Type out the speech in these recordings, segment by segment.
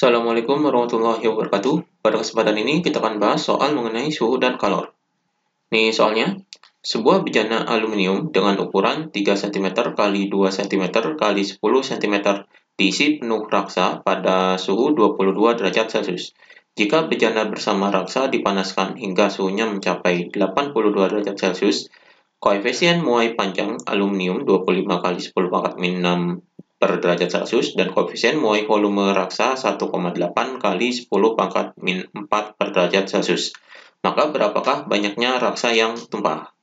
Assalamualaikum warahmatullahi wabarakatuh. Pada kesempatan ini kita akan bahas soal mengenai suhu dan kalor. Nih soalnya, sebuah bejana aluminium dengan ukuran 3 cm x 2 cm x 10 cm diisi penuh raksa pada suhu 22 derajat Celcius. Jika bejana bersama raksa dipanaskan hingga suhunya mencapai 82 derajat Celcius, koefisien muai panjang aluminium 25 kali 10 pangkat min 6 per derajat Celcius dan koefisien muai volume raksa 1,8 kali 10 pangkat min 4 per derajat Celcius. Maka berapakah banyaknya raksa yang tumpah?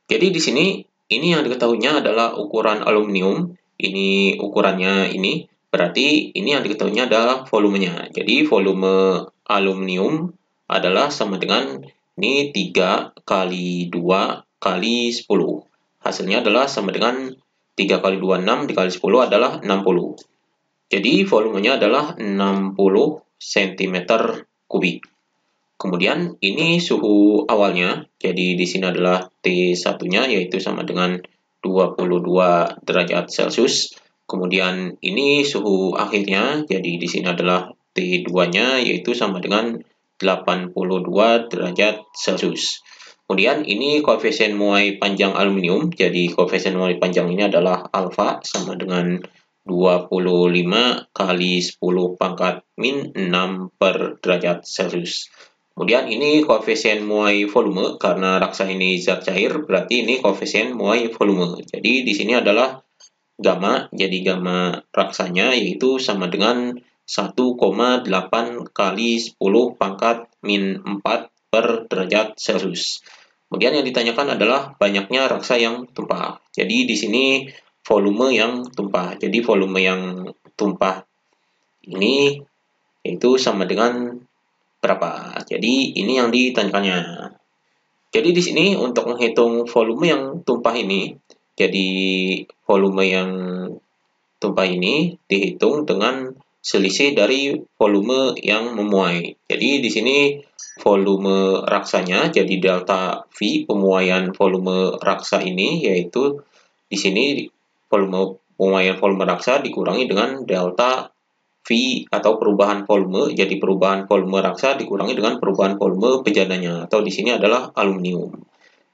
Jadi di sini ini yang diketahuinya adalah ukuran aluminium, ini ukurannya ini, berarti ini yang diketahuinya adalah volumenya. Jadi volume aluminium adalah sama dengan ini 3 kali 2 kali 10. Hasilnya adalah sama dengan 3 kali 2, 6, dikali 10 adalah 60. Jadi volumenya adalah 60 cm kubik. Kemudian ini suhu awalnya, jadi di sini adalah T1-nya yaitu sama dengan 22 derajat Celcius. Kemudian ini suhu akhirnya, jadi di sini adalah T2-nya yaitu sama dengan 82 derajat Celcius. Kemudian ini koefisien muai panjang aluminium, jadi koefisien muai panjang ini adalah alfa sama dengan 25 kali 10 pangkat min 6 per derajat Celcius. Kemudian ini koefisien muai volume, karena raksa ini zat cair, berarti ini koefisien muai volume. Jadi di sini adalah gamma, jadi gamma raksanya yaitu sama dengan 1,8 kali 10 pangkat min 4 per derajat Celcius. Kemudian yang ditanyakan adalah banyaknya raksa yang tumpah. Jadi di sini volume yang tumpah. Jadi volume yang tumpah ini yaitu sama dengan berapa? Jadi ini yang ditanyakannya. Jadi di sini untuk menghitung volume yang tumpah ini, jadi volume yang tumpah ini dihitung dengan selisih dari volume yang memuai. Jadi di sini volume raksanya jadi delta V pemuaian volume raksa ini, yaitu di sini volume pemuaian volume raksa dikurangi dengan delta V atau perubahan volume, jadi perubahan volume raksa dikurangi dengan perubahan volume bejananya, atau di sini adalah aluminium.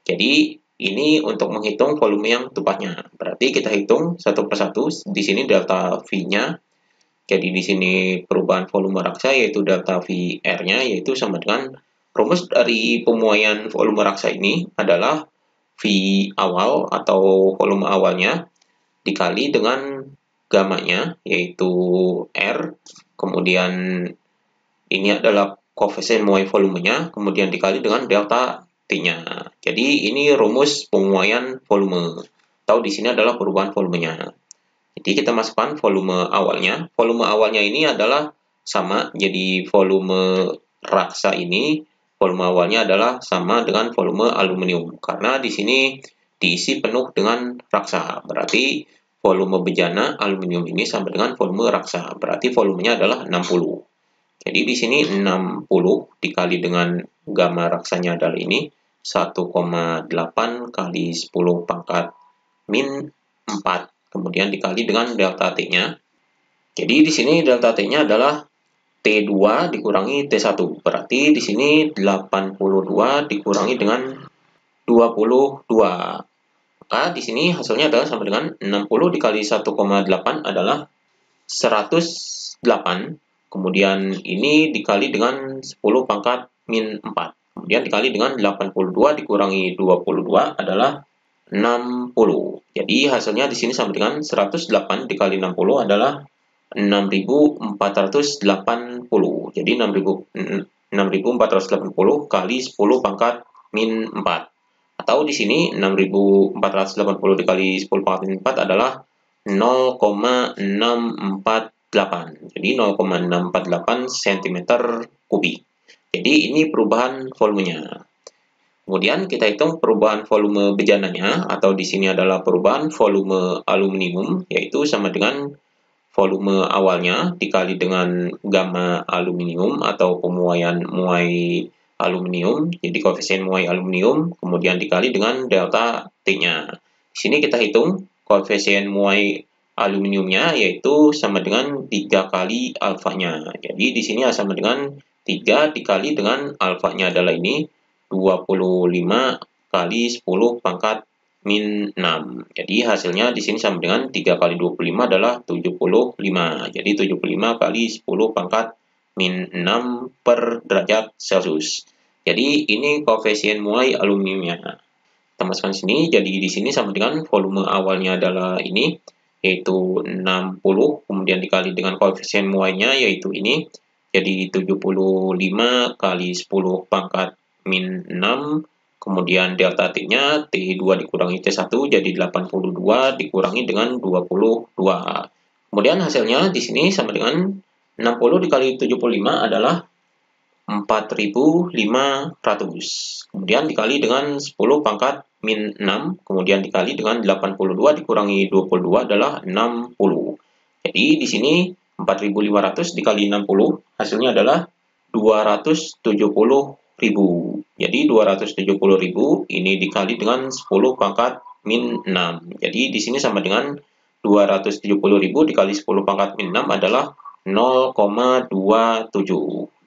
Jadi ini untuk menghitung volume yang tumpahnya. Berarti kita hitung satu persatu. Di sini delta V-nya. Jadi di sini perubahan volume raksa yaitu delta VR-nya yaitu sama dengan rumus dari pemuaian volume raksa ini adalah V awal atau volume awalnya dikali dengan gamanya yaitu R, kemudian ini adalah koefisien muai volumenya, kemudian dikali dengan delta T-nya. Jadi ini rumus pemuaian volume, atau di sini adalah perubahan volumenya. Jadi kita masukkan volume awalnya. Volume awalnya ini adalah sama, jadi volume raksa ini, volume awalnya adalah sama dengan volume aluminium. Karena di sini diisi penuh dengan raksa, berarti volume bejana aluminium ini sama dengan volume raksa, berarti volumenya adalah 60. Jadi di sini 60 dikali dengan gamma raksanya adalah ini 1,8 kali 10 pangkat min 4. Kemudian dikali dengan delta T-nya. Jadi di sini delta T-nya adalah T2 dikurangi T1. Berarti di sini 82 dikurangi dengan 22. Maka di sini hasilnya adalah sama dengan 60 dikali 1,8 adalah 108. Kemudian ini dikali dengan 10 pangkat min 4. Kemudian dikali dengan 82 dikurangi 22 adalah 60. Jadi hasilnya di sini sama dengan 108 dikali 60 adalah 6480. Jadi 6480 kali 10 pangkat min 4. Atau di sini 6480 dikali 10 pangkat min 4 adalah 0,648. Jadi 0,648 cm kubik. Jadi ini perubahan volumenya. Kemudian kita hitung perubahan volume bejananya, atau di sini adalah perubahan volume aluminium, yaitu sama dengan volume awalnya dikali dengan gamma aluminium atau pemuaian muai aluminium, jadi koefisien muai aluminium, kemudian dikali dengan delta T-nya. Di sini kita hitung koefisien muai aluminiumnya yaitu sama dengan 3 kali alfanya. Jadi di sini sama dengan 3 dikali dengan alfanya adalah ini 25 kali 10 pangkat min 6. Jadi hasilnya di sini sama dengan 3 kali 25 adalah 75. Jadi 75 kali 10 pangkat min 6 per derajat Celcius. Jadi ini koefisien muai aluminiumnya. Kita masukkan sini, jadi di sini sama dengan volume awalnya adalah ini, yaitu 60, kemudian dikali dengan koefisien muainya, yaitu ini, jadi 75 kali 10 pangkat min 6, kemudian delta T-nya, T2 dikurangi T1, jadi 82 dikurangi dengan 22. Kemudian hasilnya di sini sama dengan 60 dikali 75 adalah 4.500. Kemudian dikali dengan 10 pangkat min 6, kemudian dikali dengan 82 dikurangi 22 adalah 60. Jadi di sini 4.500 dikali 60, hasilnya adalah 270.000. Jadi 270.000 ini dikali dengan 10 pangkat min 6. Jadi di sini sama dengan 270.000 dikali 10 pangkat min 6 adalah 0,27.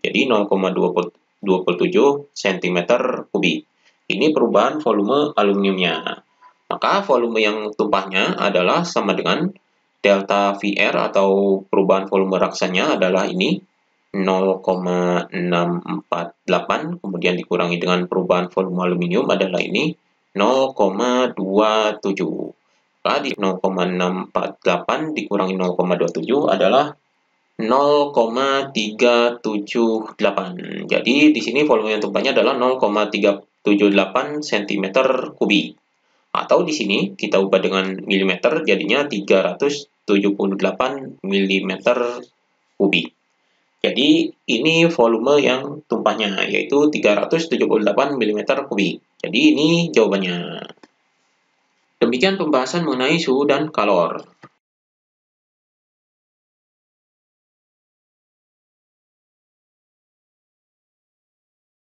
Jadi 0,27 cm kubik. Ini perubahan volume aluminiumnya. Maka volume yang tumpahnya adalah sama dengan delta VR atau perubahan volume raksanya adalah ini 0,648, kemudian dikurangi dengan perubahan volume aluminium adalah ini 0,27. Maka di 0,648 dikurangi 0,27 adalah 0,378. Jadi di sini volume yang tumpahnya adalah 0,378 cm kubik. Atau di sini kita ubah dengan milimeter jadinya 378 mm kubik. Jadi ini volume yang tumpahnya yaitu 378 mm kubik. Jadi ini jawabannya. Demikian pembahasan mengenai suhu dan kalor.